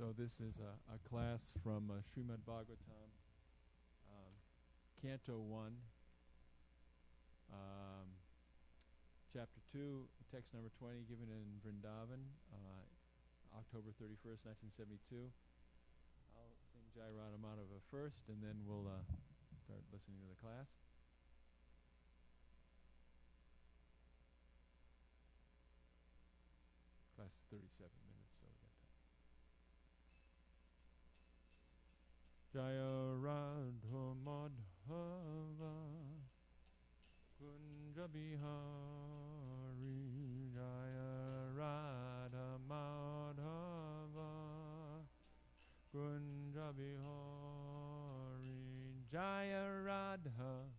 So this is a class from Srimad Bhagavatam, Canto 1, Chapter 2, text number 20, given in Vrindavan, October 31st, 1972. I'll sing Jai Radha Madhava first, and then we'll start listening to the class. Class is 37 minutes, so we got time. Jaya Radha Madhava Kunja Bihari, Jaya Radha Madhava Kunja Bihari, Jaya Radha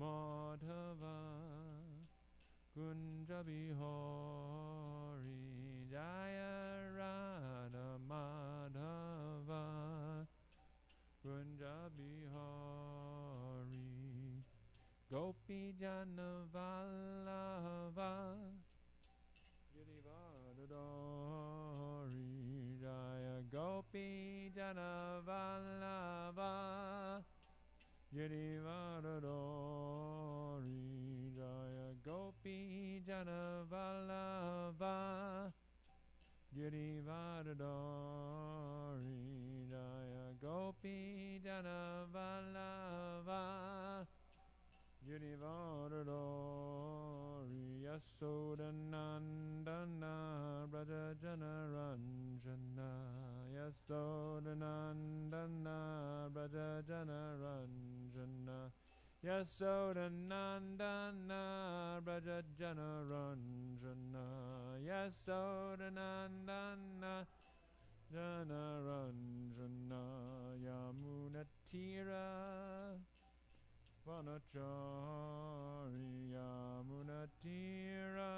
Madhava Kunja Bihari, Jaya Radha Madhava Kunja Bihari, Gopi Jana Vallabha Girivardhari, Jaya Gopi Jana Vallabha Girivardhari, Jaya Gopi Jana Vallabha Girivardhari, Jaya Gopi Jana Vallabha Girivardhari, Yasodanandana Braja Jana Ranjana, Yasodanandana Braja Jana Ranjana, Yasodanandana Braja Jana Ranjana, Yasodanandana Jana Ranjana, Yamunatira Vanachari, Yamunatira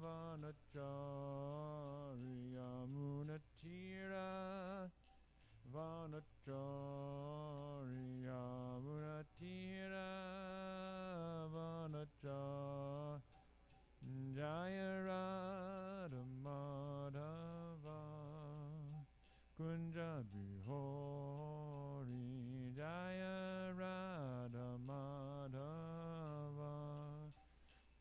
Vanachari, Yamunatira Vanachari, Yamunatira Vanachari, Jaya Radha Madhava Kunja Bihari, Jaya Radha Madhava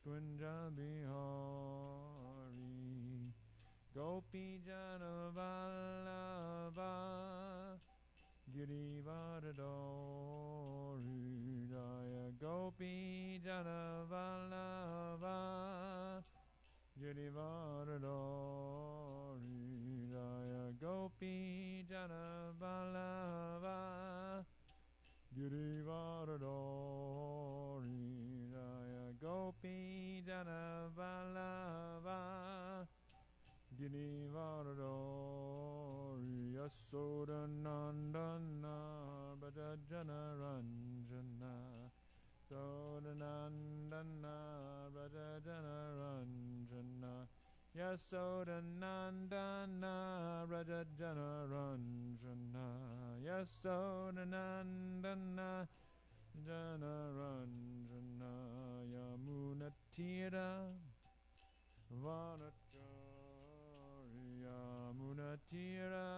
Kunja Bihari, Gopi Jana Vallabha Girivardhari, Jaya Gopi Jana Vallabha Girivardhari, Jaya Gopi Jana Vallabha Girivardhari, Jaya Gopi Jana Vallabha Girivardhari, Yasodanandana Braja Jana Ranjana, Yasodanandana Braja Jana Ranjana, Yasodanandana Braja Jana Ranjana, Yasodanandana Jana Ranjana, Yamunatira Vanachari, Yamunatira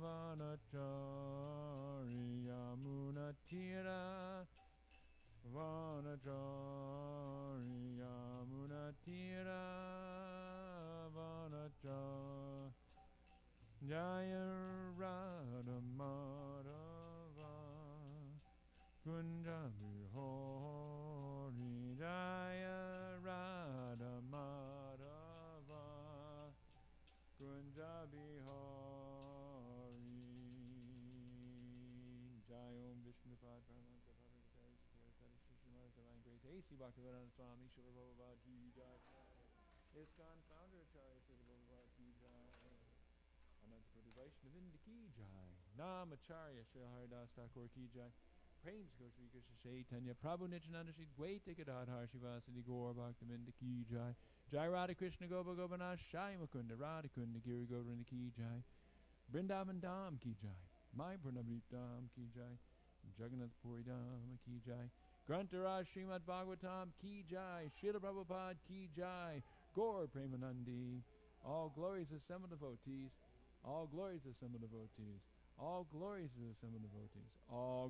Vanachari, Yamunatira Vanachari, Yamunatira Vanachari, Jaya Radha Madhava Kunja Bihari, Jaya Radha Madhava Kunja Bihari, Jai Om Vishnupad Paramananda Bhagavata Sari Srimad Divine Grace A.C. Bhaktivedanta Swami Srila Prabhupada Ki Jai, ISKCON Founder Acharya Srila Prabhupada Ki Jai, Ananta Koti Vaishnavinda Ki Jai, Nam Acharya Srila Haridas Thakur Ki Jai, Prem Go Shri Krishna Chaitanya Prabhu Nityananda Shri Dvaita Gadadhar Shivasati Gaur Bhaktavinda Ki Jai, Jai Radha Krishna Gopa Gopanath Shai Mukunda Radha Kunda Giri Govardhana Ki Jai, Vrindavan Dham Ki Jai, Mai Pranavrit Dham Ki Jai, Jagannath Puri Dham Ki Jai, Grantaraj Srimad Bhagavatam Ki Jai, Srila Prabhupada Ki Jai, Gaur Premanandi, All glories to assembled devotees. All glories to assembled devotees. All glories to assembled devotees. All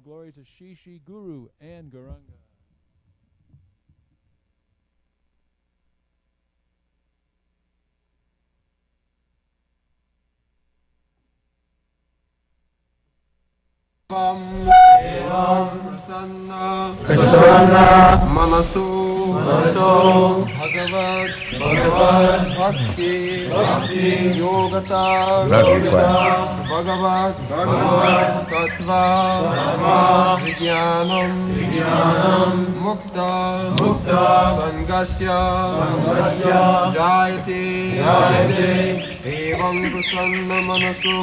glories to Shri Shri Guru and Gauranga. Prasanna Manaso Bhagavad Bhakti Yogata Bhagavad Tattva Vijnanam Mukta Sangasya Jayate Evam Prasanna Manaso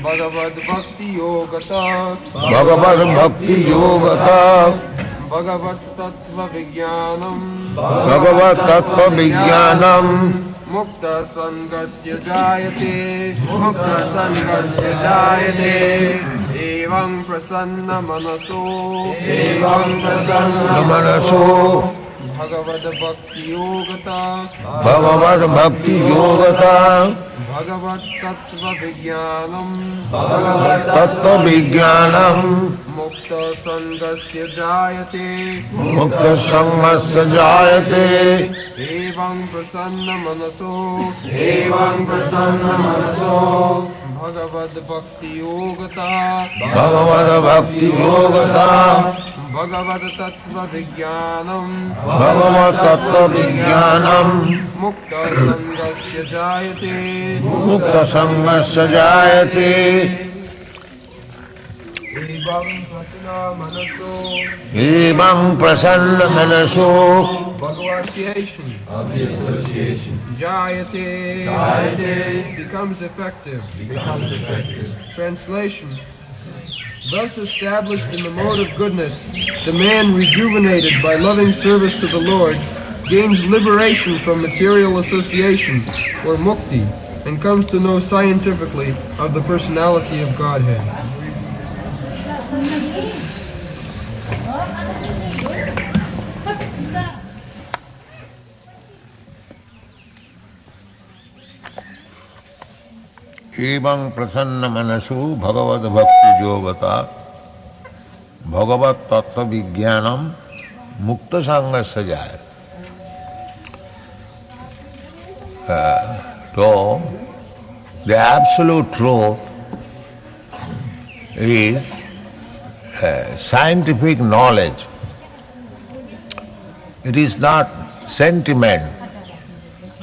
Bhagavad Bhakti Yogata Bhagavad Tattva Vijnanam Mukta Sangasya Jayate Evam Prasanna Manaso Bhagavad Bhakti Yogata Bhagavad Tattva Vijnanam Mukta Sangasya Jayate Evam Prasanna Manaso Bhagavad Bhakti Yogata Bhagavad Tattva Vijnanam Mukta Sangasya Jayate Evam Prasanna Manaso Bhagavad association Jayate becomes effective. Translation. Thus established in the mode of goodness, the man rejuvenated by loving service to the Lord gains liberation from material association, or mukti, and comes to know scientifically of the personality of Godhead. Evam Prasanna Manasu Bhagavad Bhakti Yogata Bhagavad Tattva Vijnanam Mukta Sangasya Jayate. So, the absolute truth is scientific knowledge. It is not sentiment.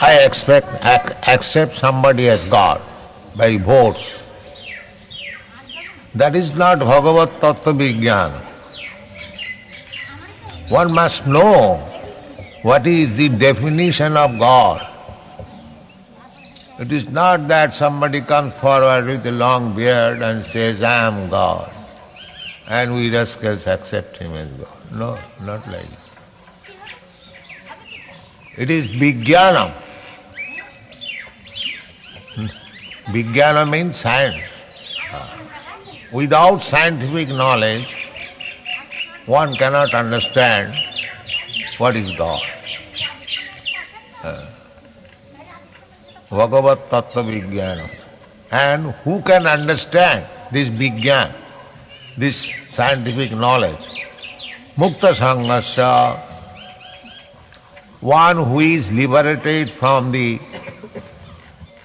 I accept somebody as God by votes. That is not Bhagavad Tattva Vijnana. One must know what is the definition of God. It is not that somebody comes forward with a long beard and says, I am God, and we just accept him as God. No, not like that. It is Vijnana. Vijnana means science. Without scientific knowledge, one cannot understand what is God. Bhagavad Tattva Vijnana. And who can understand this Vijnana, this scientific knowledge? Mukta Sangasya, one who is liberated from the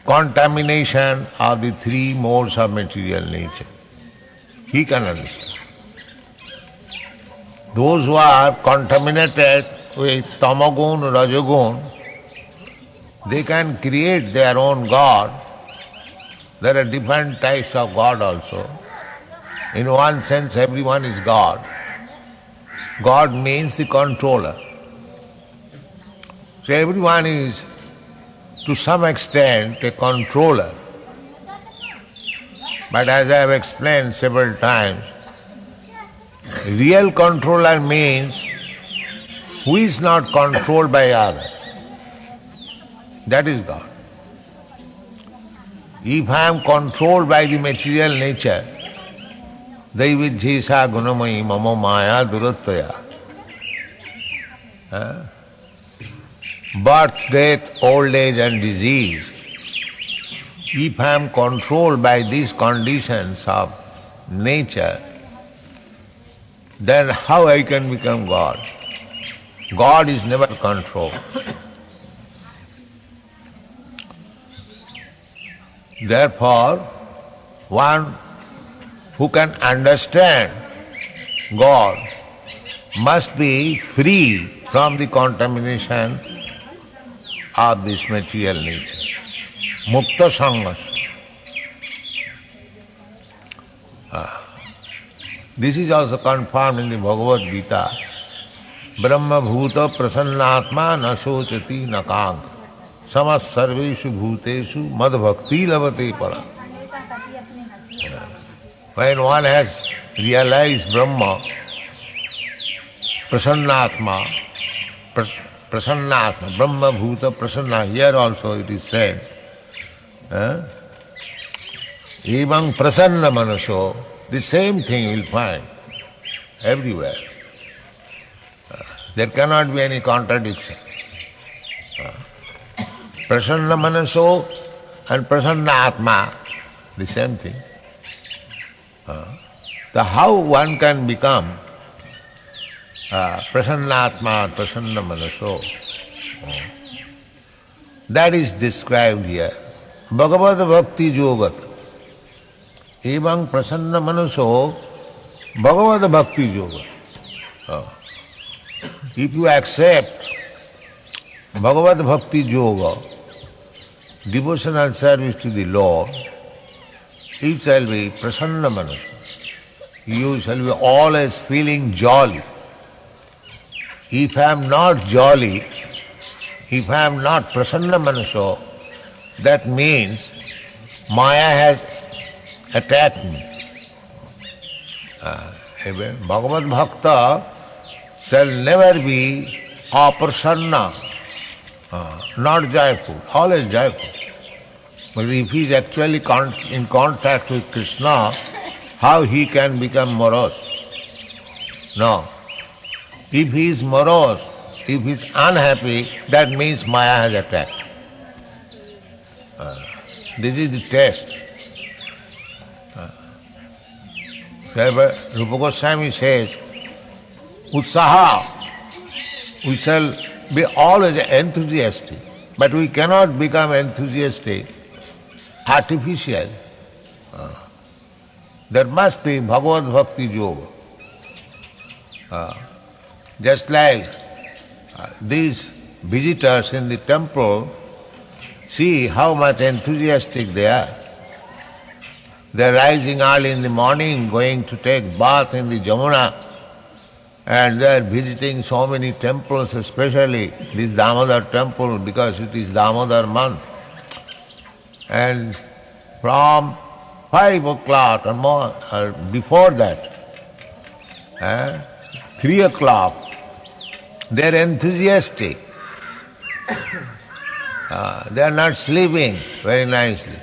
contamination of the three modes of material nature. He can understand. Those who are contaminated with tamagun, rajagun, they can create their own God. There are different types of God also. In one sense, everyone is God. God means the controller. So everyone is, to some extent, a controller. But as I have explained several times, real controller means who is not controlled by others. That is God. If I am controlled by the material nature, Daivijjesa gunamayi mama maya durattaya. birth, death, old age and disease, if I am controlled by these conditions of nature, then how I can become God? God is never controlled. Therefore, one who can understand God must be free from the contamination of this material nature. Mukta sangas. This is also confirmed in the Bhagavad Gita. Brahma bhuta prasannatma na sochati na kang. Samas sarveshu bhuteshu mad bhakti lavate para. When one has realized Brahma, prasannatma, prasannatma, Brahma bhuta prasanna, here also it is said, Evang prasanna manaso, the same thing you will find everywhere. There cannot be any contradiction. Prasanna manaso and prasanna atma, the same thing. So how one can become prasanna atma, prasanna manaso, that is described here. Bhagavad Bhakti Yogat. Evang prasanna manaso Bhagavad Bhakti Yogat. If you accept Bhagavad Bhakti Yoga, devotional service to the Lord, it shall be prasanna manaso. You shall be always feeling jolly. If I am not jolly, if I am not prasanna manaso, that means Maya has attacked me. Bhagavad Bhakta shall never be aprasanna, not joyful, always joyful. But if he is actually in contact with Krishna, how he can become morose? No. If he is morose, if he is unhappy, that means Maya has attacked. This is the test. Rupa Goswami says, Utsaha, we shall be always enthusiastic, but we cannot become enthusiastic, artificial. There must be Bhagavad Bhakti Yoga. Just like these visitors in the temple, see how much enthusiastic they are. They are rising early in the morning, going to take bath in the Jamuna, and they are visiting so many temples, especially this Damodar temple, because it is Damodar month. And from 5 o'clock or more, or before that, 3 o'clock, they are enthusiastic. They are not sleeping very nicely.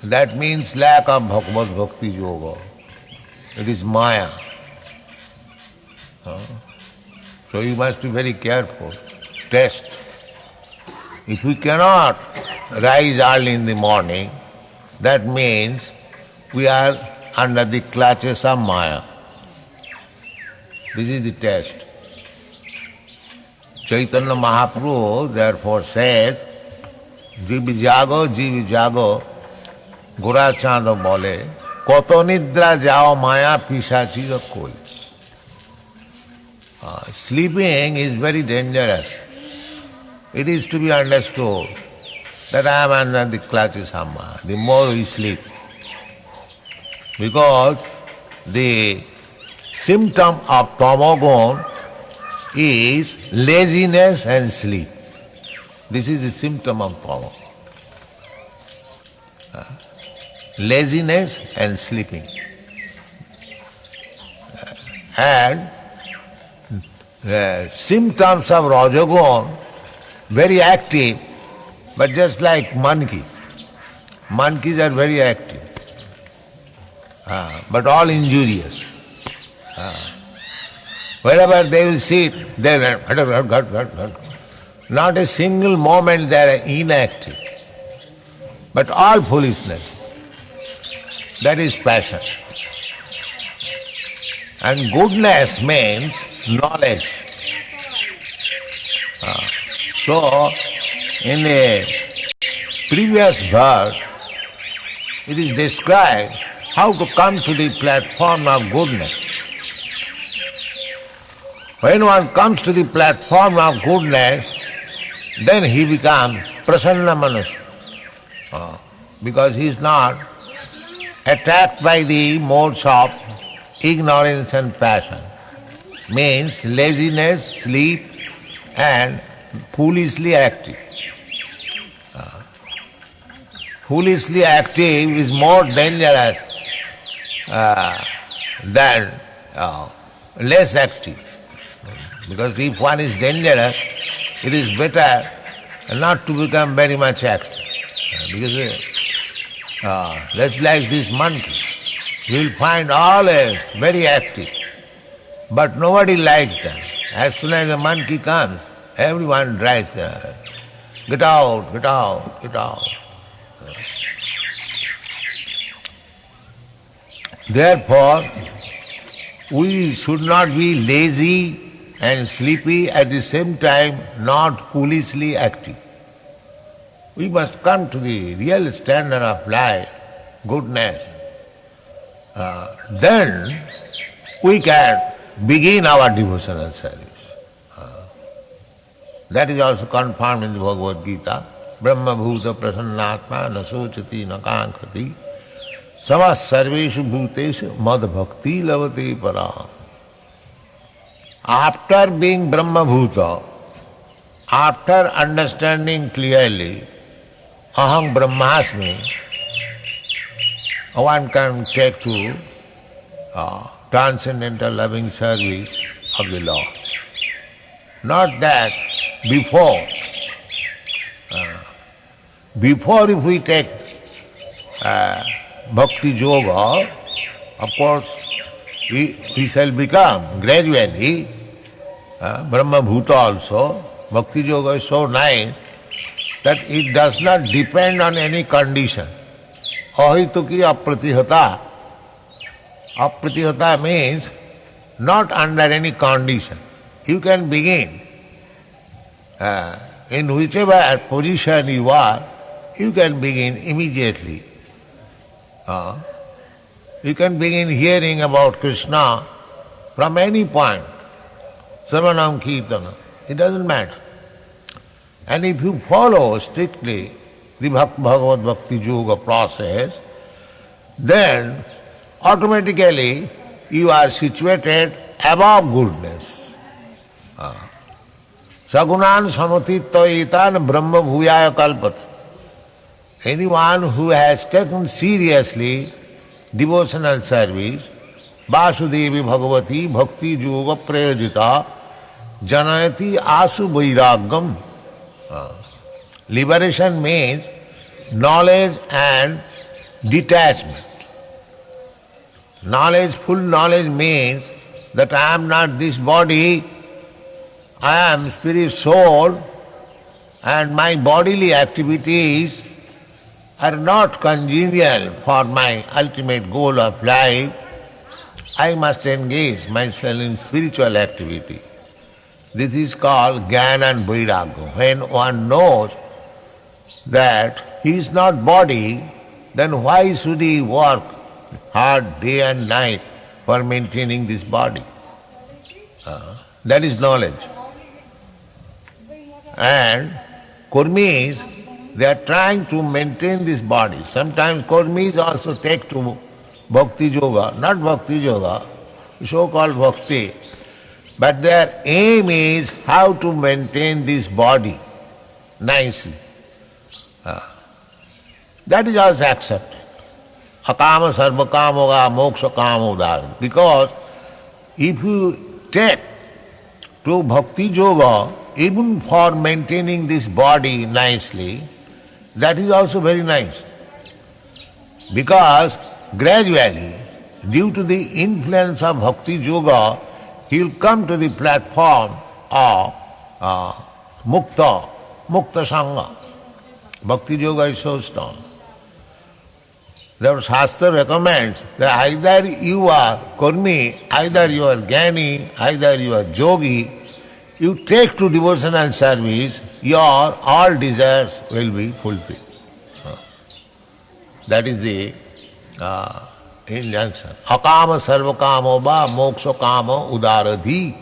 That means lack of Bhagavad Bhakti Yoga. It is Maya. So you must be very careful. Test. If we cannot rise early in the morning, that means we are under the clutches of Maya. This is the test. Chaitanya Mahaprabhu therefore says, जीव जागो गोरा चाँद बोले कतो निद्रा जाओ माया पिशाची कोई. Sleeping is very dangerous. It is to be understood that I am under the clutches of Maya. The more we sleep, because the symptom of tamogun is laziness and sleep. This is the symptom of tama. Laziness and sleeping. And symptoms of Rajagun, very active, but just like monkey. Monkeys are very active, but all injurious. Wherever they will sit, they will not a single moment they are inactive. But all foolishness. That is passion. And goodness means knowledge. So, in a previous verse, it is described how to come to the platform of goodness. When one comes to the platform of goodness, then he becomes prasanna manusya. Because he is not attacked by the modes of ignorance and passion. Means laziness, sleep and foolishly active. Foolishly active is more dangerous than less active. Because if one is dangerous, it is better not to become very much active. Because that's like this monkey. You will find always very active. But nobody likes them. As soon as a monkey comes, everyone drives them. Get out, get out, get out. Therefore, we should not be lazy and sleepy, at the same time not foolishly active. We must come to the real standard of life, goodness. Then we can begin our devotional service. That is also confirmed in the Bhagavad Gita. Brahma bhuta prasannatma na sochati na kankhati samas sarveshu bhuteshu mad bhakti lavate paraham. After being Brahma bhuta, after understanding clearly aham brahmasmi, one can take to transcendental loving service of the Lord. Not that before if we take bhakti yoga, of course we shall become gradually Brahma bhuta also. Bhakti yoga is so nice that it does not depend on any condition. Ahituki apratihata. Apratihata means not under any condition. You can begin. In whichever position you are, you can begin immediately. You can begin hearing about Krishna from any point. Sarvanam Kirtana. It doesn't matter. And if you follow strictly the Bhagavad Bhakti Yoga process, then automatically you are situated above goodness. Sagunan samatitaitan brahma bhuyaya kalpata. Anyone who has taken seriously devotional service, Vasudevi Bhagavati Bhakti Yoga Prayojita Janayati Asu Vairagam. Liberation means knowledge and detachment. Knowledge, full knowledge means that I am not this body, I am spirit soul, and my bodily activities are not congenial for my ultimate goal of life. I must engage myself in spiritual activity. This is called Jnana and Vairagya. When one knows that he is not body, then why should he work hard day and night for maintaining this body? That is knowledge. And Kurmis, they are trying to maintain this body. Sometimes Kurmis also take to Bhakti Yoga, not Bhakti Yoga, so-called Bhakti. But their aim is how to maintain this body nicely. That is also accepted. Akama sarva kamoga moksha kamodar. Because if you take to Bhakti Yoga, even for maintaining this body nicely, that is also very nice. Because gradually, due to the influence of Bhakti Yoga, he will come to the platform of mukta sangha. Bhakti yoga is so strong. The Shastra recommends that either you are karmi, either you are jnani, either you are yogi, you take to devotional service, your all desires will be fulfilled. That is the injunction. Akama sarvakamo ba moksha kama udaradhi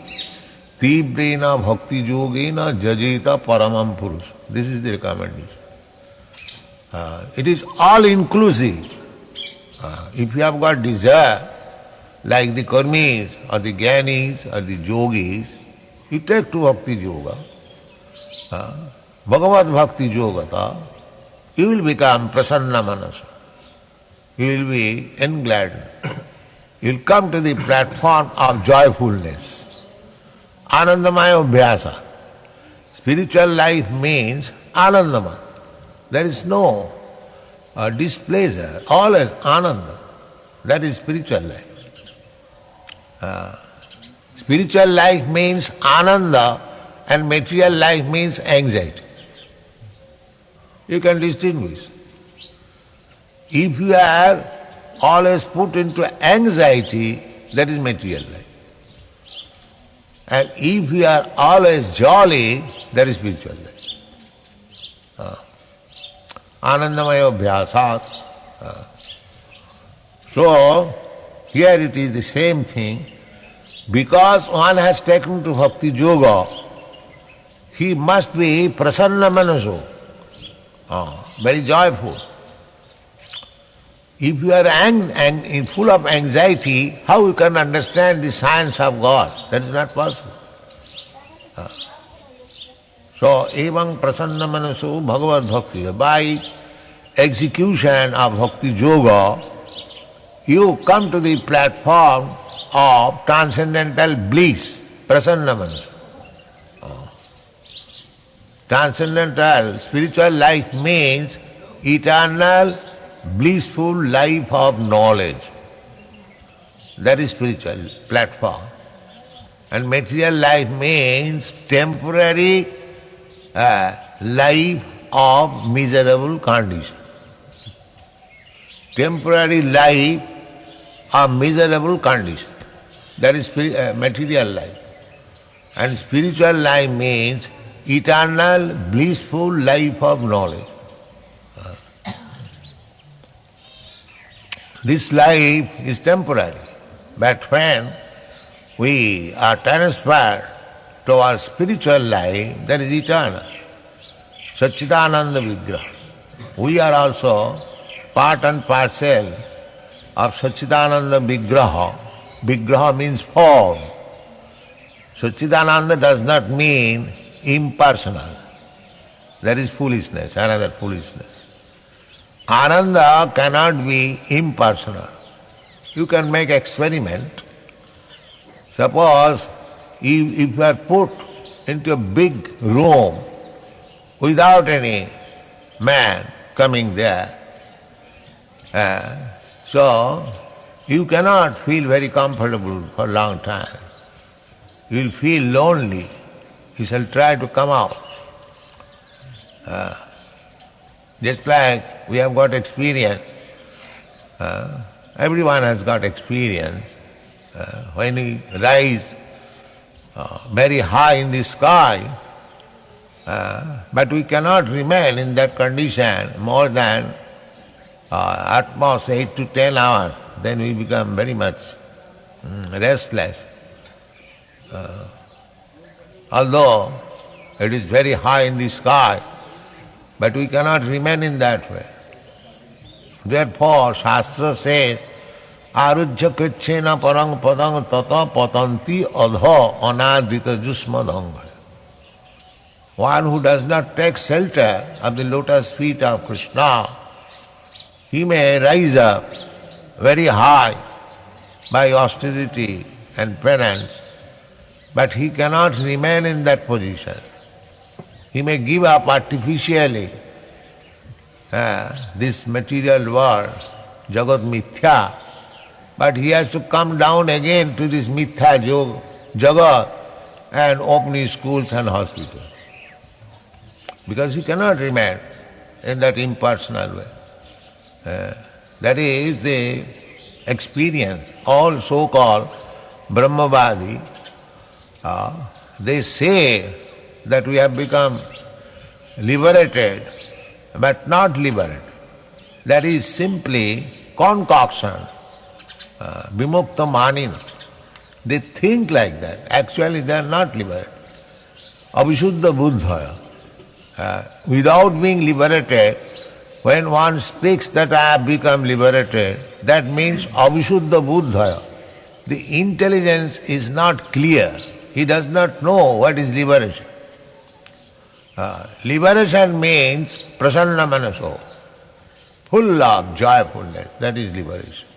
tibrena bhakti yogena jajeta paramam purush. This is the recommendation. It is all inclusive. If you have got desire, like the karmis or the jnanis or the yogis, you take to bhakti yoga, bhagavad bhakti yogata, you will become prasanna manasa. You will be engladdened. You will come to the platform of joyfulness. Anandamaya abhyasa. Spiritual life means anandamaya. There is no displeasure, always ananda. That is spiritual life. Spiritual life means ananda and material life means anxiety. You can distinguish. If you are always put into anxiety, that is material life. And if you are always jolly, that is spiritual life. Anandamaya abhyasat. So, here it is the same thing. Because one has taken to bhakti yoga, he must be prasanna manaso, very joyful. If you are full of anxiety, how you can understand the science of God? That is not possible. So, evang prasanna manaso bhagavad bhakti. By execution of bhakti yoga, you come to the platform of transcendental bliss, prasanna manaso. Transcendental spiritual life means eternal blissful life of knowledge. That is spiritual platform. And material life means temporary life of miserable condition. Temporary life of miserable condition. That is material life. And spiritual life means eternal blissful life of knowledge. This life is temporary, but when we are transferred to our spiritual life, that is eternal. Satchidananda Vigraha. We are also part and parcel of Satchidananda Vigraha. Vigraha means form. Satchidananda does not mean impersonal. That is foolishness, another foolishness. Ananda cannot be impersonal. You can make experiment. Suppose if you are put into a big room without any man coming there, so you cannot feel very comfortable for a long time. You will feel lonely. You shall try to come out. Just like we have got experience, everyone has got experience. When we rise very high in the sky, but we cannot remain in that condition more than at most 8 to 10 hours. Then we become very much restless. Although it is very high in the sky, but we cannot remain in that way. Therefore, Shastra says, Arujya krichena parang padang tata patanti adha anadita jusmadanga. One who does not take shelter of the lotus feet of Krishna, he may rise up very high by austerity and penance, but he cannot remain in that position. He may give up artificially this material world, Jagat Mithya, but he has to come down again to this Mithya Jagat and opening schools and hospitals. Because he cannot remain in that impersonal way. That is the experience. All so-called Brahmavadi, they say that we have become liberated, but not liberated. That is simply concoction, vimukta manina. They think like that. Actually they are not liberated. Avisuddha buddhaya. Without being liberated, when one speaks that I have become liberated, that means avisuddha buddhaya. The intelligence is not clear. He does not know what is liberation. Liberation means prasanna manaso, full of joyfulness. That is liberation.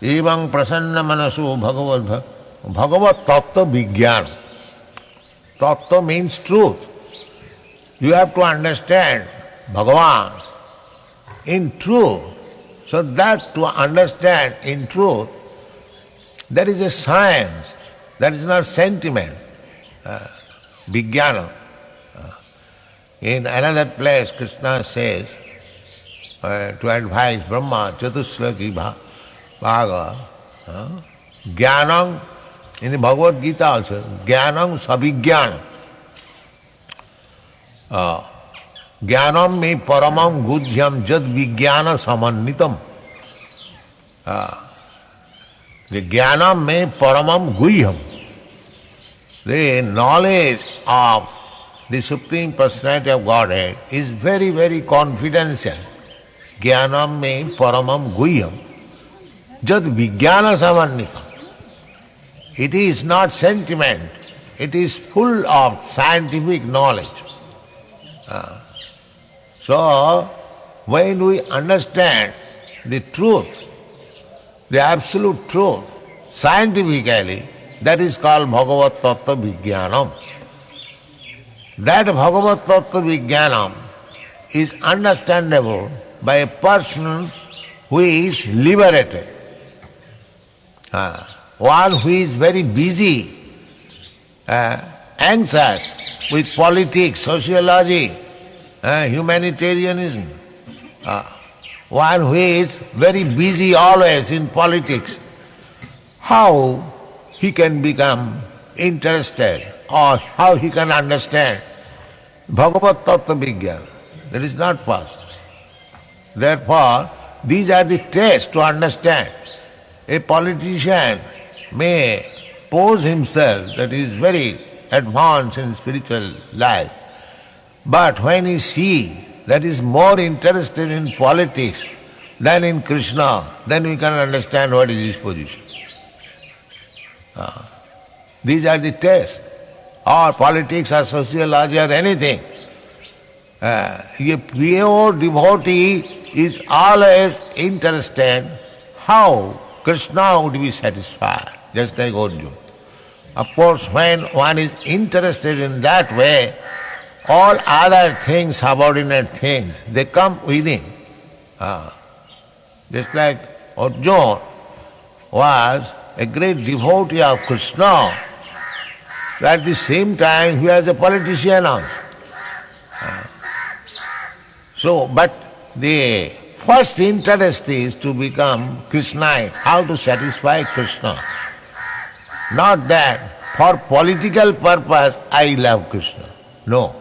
Evam prasanna manaso bhagavat tattva vijnana. Tattva means truth. You have to understand Bhagavan in truth. So that to understand in truth, there is a science, that is not sentiment. Vijnana. In another place, Krishna says to advise Brahma, Chatushlaki Bhaga, Jnanam, in the Bhagavad Gita also, Jnanam Sabhijnana. Jnanam me paramam gudhyam jad vijnana samannitam. The jnanam me paramam guhyam. The knowledge of the Supreme Personality of Godhead is very, very confidential. Jnanam me paramam guhyam jad vijnana samannitam. It is not sentiment, it is full of scientific knowledge. So, when we understand the truth, the absolute truth, scientifically, that is called Bhagavat Tattva Vijnanam. That Bhagavat Tattva Vijnanam is understandable by a person who is liberated. One who is very busy, anxious with politics, sociology, humanitarianism. One who is very busy always in politics. How he can become interested or how he can understand Bhagavat Tattva Vijnana? That is not possible. Therefore, these are the tests to understand. A politician may pose himself that he is very advanced in spiritual life, but when he sees that he is more interested in politics than in Krishna, then we can understand what is his position. These are the tests, or politics or sociology or anything. A pure devotee is always interested how Krishna would be satisfied, just like Arjuna. Of course, when one is interested in that way, all other things, subordinate things, they come within. Just like Arjuna was a great devotee of Krishna, at the same time he was a politician also. But the first interest is to become Krishnite, how to satisfy Krishna. Not that for political purpose I love Krishna. No.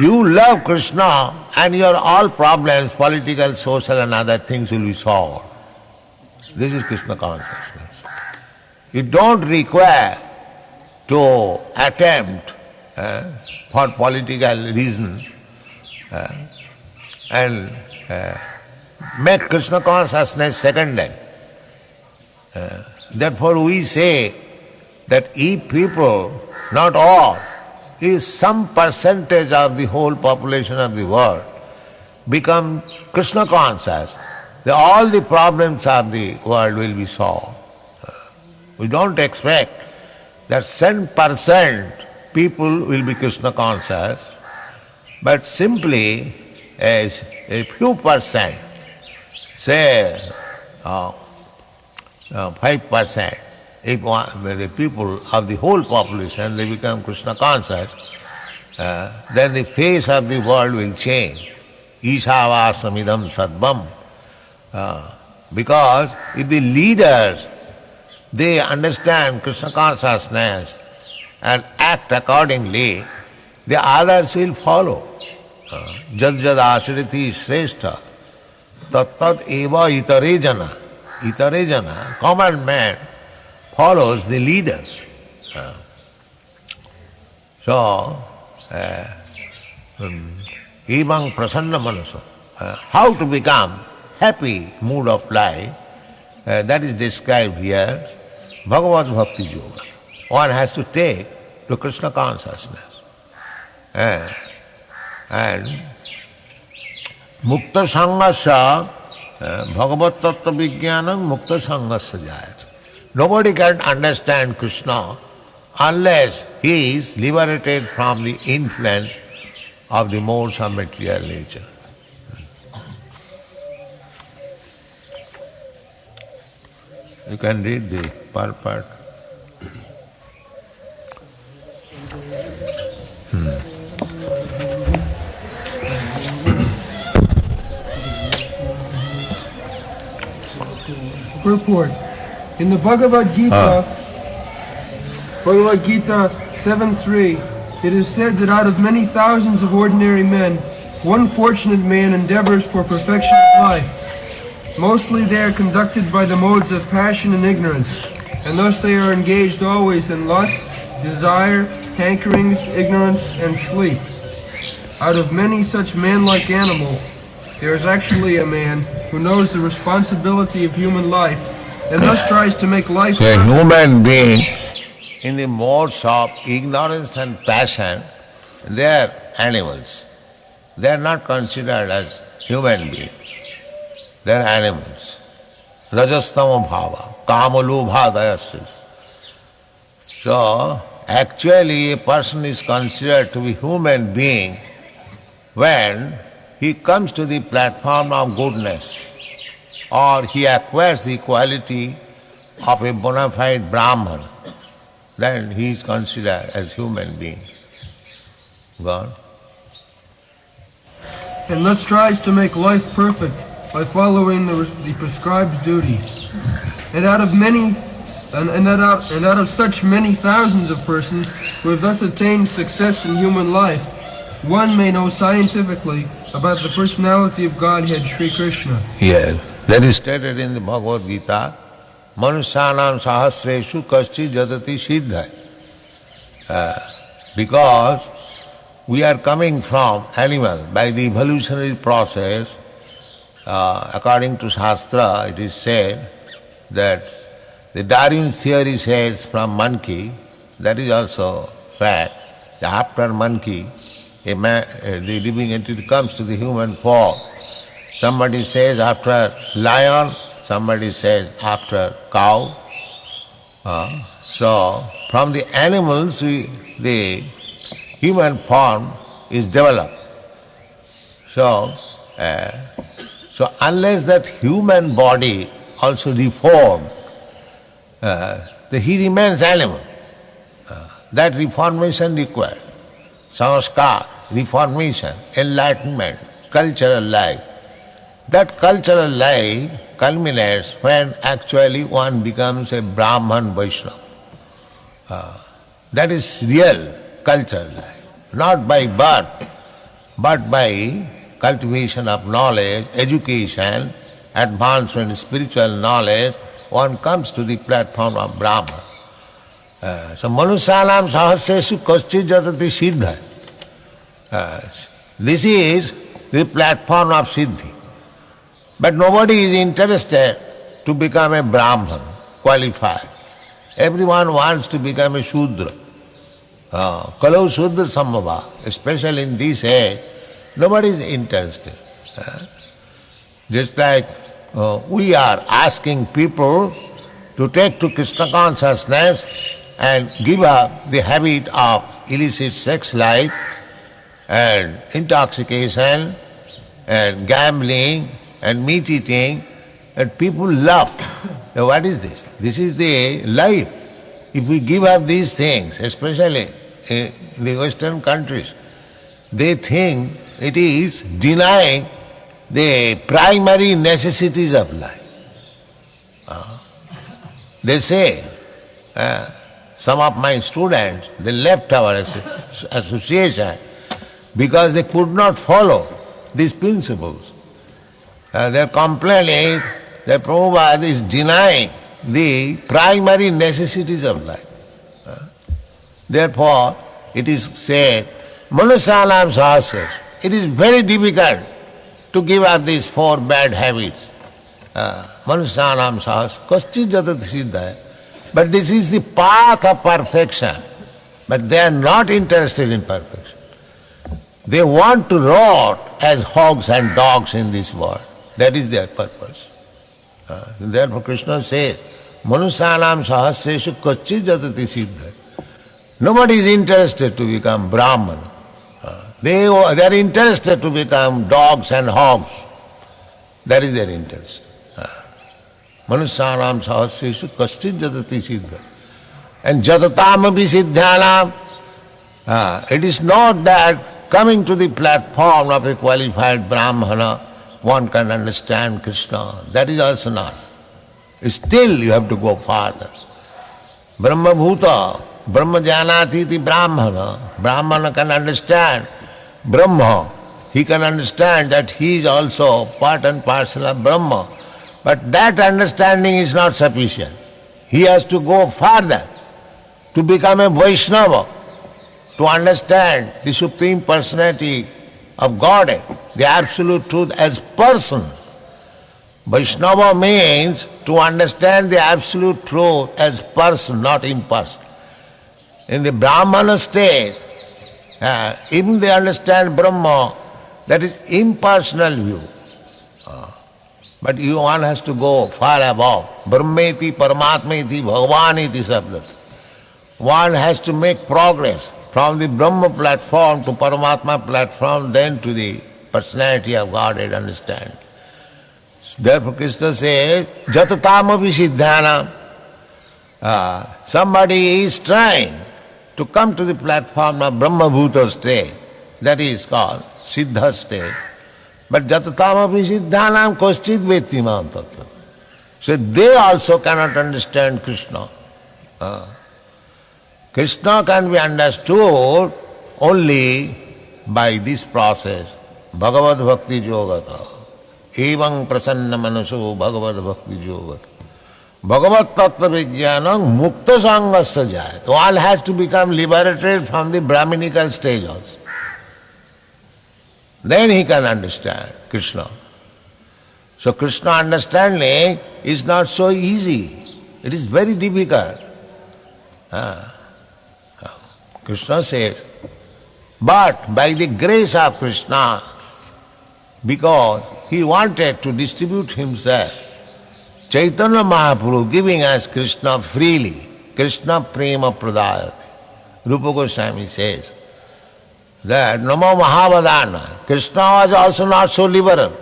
You love Krishna and your all problems, political, social and other things will be solved. This is Krishna consciousness. You don't require to attempt for political reason and make Krishna consciousness secondary. Therefore we say that if people, not all, if some percentage of the whole population of the world become Krishna conscious, then all the problems of the world will be solved. We don't expect that 10% people will be Krishna conscious, but simply as a few percent, say 5%, if the people of the whole population, they become Krishna conscious, then the face of the world will change. Ishavasamidam sarvam. Because if the leaders, they understand Krishna consciousness and act accordingly, the others will follow. Jad jad achariti shrestha tat tat eva itarejana. Itarejana, common man, follows the leaders. Evang prasanna manaso. How to become happy mood of life, that is described here, Bhagavad Bhakti Yoga. One has to take to Krishna consciousness. And Mukta Sanghasya, Bhagavad Tattva Vijnanam Mukta Sanghasya Jayat. Nobody can understand Krishna unless he is liberated from the influence of the modes of material nature. You can read the part. Purport. In the Bhagavad Gita, Bhagavad Gita 7.3, it is said that out of many thousands of ordinary men, one fortunate man endeavors for perfection of life. Mostly they are conducted by the modes of passion and ignorance, and thus they are engaged always in lust, desire, hankerings, ignorance, and sleep. Out of many such man-like animals, there is actually a man who knows the responsibility of human life, and thus tries to make life... So a human being in the modes of ignorance and passion, they are animals. They are not considered as human beings. They are animals. Rajastama bhava, kamalobhadayasya. So, actually a person is considered to be human being when he comes to the platform of goodness, or he acquires the quality of a bona fide Brahman, then he is considered as human being. God. And thus tries to make life perfect by following the prescribed duties. And out of many, and out of such many thousands of persons who have thus attained success in human life, one may know scientifically about the personality of Godhead Sri Krishna. Yes, that is stated in the Bhagavad Gita. Manusyanam sahasreshu kaschi jadati siddha. Because we are coming from animal by the evolutionary process. According to Shastra, it is said that the Darwin's theory says from monkey, that is also fact. After monkey, the living entity comes to the human form. Somebody says after lion, somebody says after cow. So from the animals, the human form is developed. So unless that human body also reformed, he remains animal. That reformation required. Sanskar, reformation, enlightenment, cultural life. That cultural life culminates when actually one becomes a Brahman Vaishnava. That is real cultural life. Not by birth, but by cultivation of knowledge, education, advancement, spiritual knowledge, one comes to the platform of Brahman. So Manusyanam sahasreshu kaschi jadati siddha. This is the platform of Siddhi. But nobody is interested to become a Brahman, qualified. Everyone wants to become a Shudra. Kalau Shudra Sambhava, especially in this age, nobody is interested. Just like we are asking people to take to Krishna consciousness and give up the habit of illicit sex life and intoxication and gambling and meat eating, and people love Now what is this? This is the life. If we give up these things, especially in the Western countries, they think it is denying the primary necessities of life. They say, some of my students, they left our association because they could not follow these principles. Their complaint is that Prabhupada is denying the primary necessities of life. Therefore, it is said, Manusyanam sahasras. It is very difficult to give up these 4 bad habits. Manusyanam sahasras, kaschit jatat siddhaya. But this is the path of perfection. But they are not interested in perfection. They want to rot as hogs and dogs in this world. That is their purpose. Therefore Krishna says, Manusyanam sahasreshu kaschit jatati siddhaya. Nobody is interested to become Brahman. They are interested to become dogs and hogs. That is their interest. Manusyanam sahasreshu kaschit jatati siddhaya. And jatatamapi siddhyanam, it is not that coming to the platform of a qualified Brahmana, one can understand Krishna. That is also not. Still you have to go farther. Brahma bhuta, Brahma janati iti Brahmana. Brahmana can understand Brahma. He can understand that he is also part and parcel of Brahma. But that understanding is not sufficient. He has to go farther to become a Vaishnava, to understand the Supreme Personality of Godhead, the Absolute Truth as person. Vaishnava means to understand the Absolute Truth as person, not impersonal. In the Brahmana state, even they understand Brahma, that is impersonal view. But one has to go far above. Brahmeti, Paramatmeti, Bhagavaniti sabdat. One has to make progress from the Brahma platform to Paramatma platform, then to the personality of Godhead understand. Therefore Krishna says, Jatatamapi siddhanam. Somebody is trying to come to the platform of Brahma Bhuta state. That is called Siddha state. But Jatatamapi siddhanam kaschit vettimam tattva. So they also cannot understand Krishna. Krishna can be understood only by this process, Bhagavad Bhakti Yogata. Evang prasanna manaso Bhagavad Bhakti Yogata. Bhagavad Tattva Vijnanam Mukta Sangasya Jayat. One has to become liberated from the Brahminical stage also. Then he can understand Krishna. So Krishna understanding is not so easy. It is very difficult. Krishna says, but by the grace of Krishna, because he wanted to distribute himself, Chaitanya Mahaprabhu giving us Krishna freely, Krishna prema pradayate. Rupa Goswami says that Namo Mahavadana, Krishna was also not so liberal.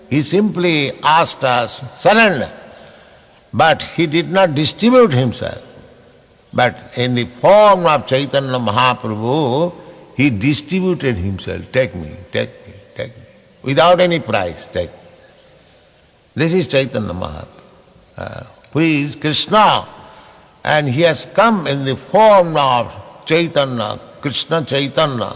He simply asked us, surrender. But he did not distribute himself. But in the form of Chaitanya Mahaprabhu, he distributed himself. Take me, take me, take me. Without any price, take me. This is Chaitanya Mahaprabhu, who is Krishna. And he has come in the form of Chaitanya, Krishna Chaitanya,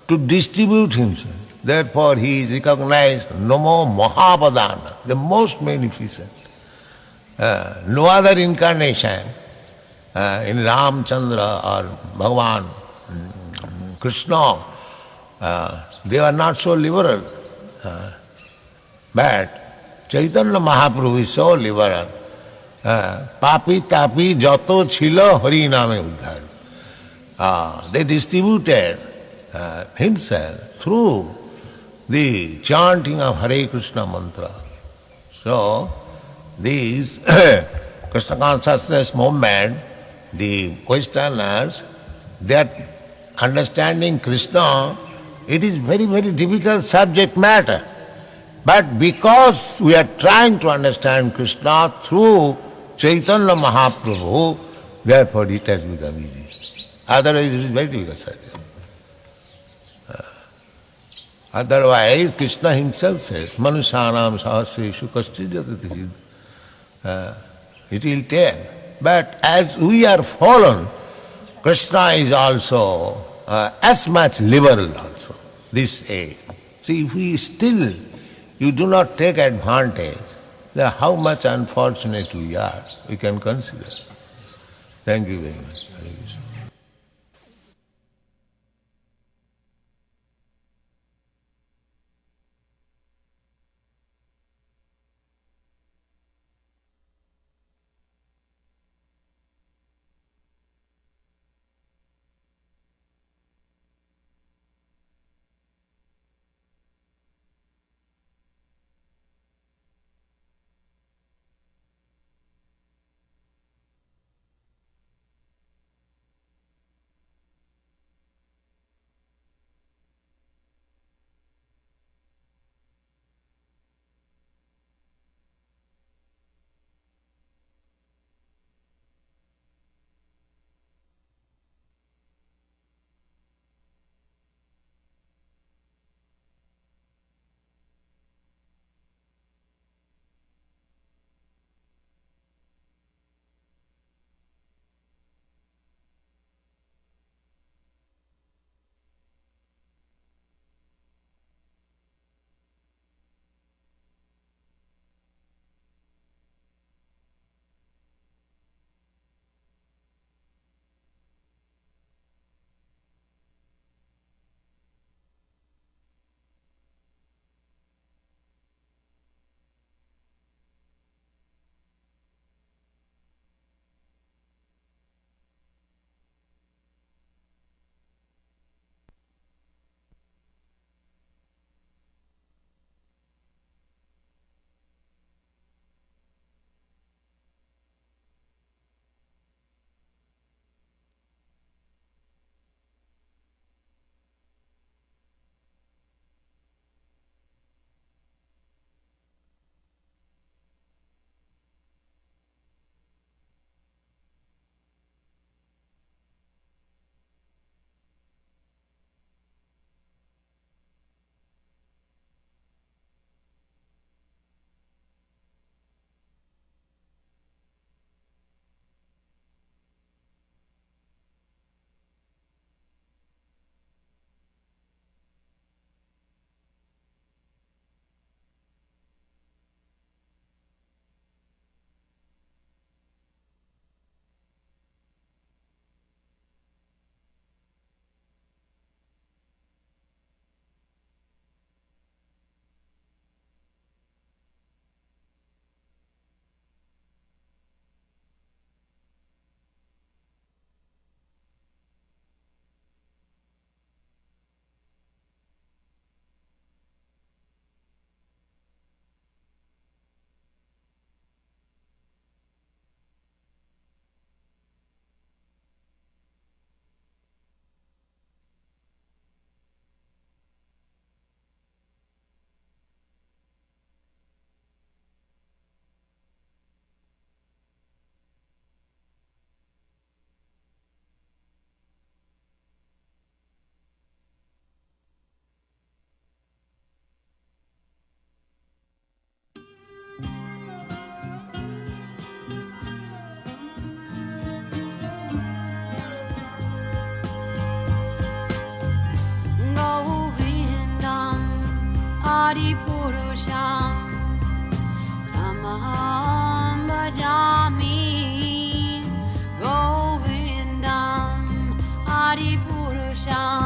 to distribute himself. Therefore he is recognized Namo Mahavadana, the most magnificent. No other incarnation in Ramchandra or Bhagavan, Krishna, they are not so liberal. But Chaitanya Mahaprabhu is so liberal. Papi tapi jato chilo hari name uddhar. They distributed himself through the chanting of Hare Krishna mantra. So, these Krishna consciousness movement, the Westerners, they are understanding Krishna, it is very, very difficult subject matter. But because we are trying to understand Krishna through Chaitanya Mahaprabhu, therefore it has become easy. Otherwise it is very difficult. Otherwise Krishna himself says, Manushanam sahasreshu kaschijatati. It will take. But as we are fallen, Krishna is also as much liberal also, this age. See, if we still, you do not take advantage, then how much unfortunate we are, we can consider. Thank you very much. Hare Krishna. Adipurusham Tamaham Bhajami Govindam Adipurusham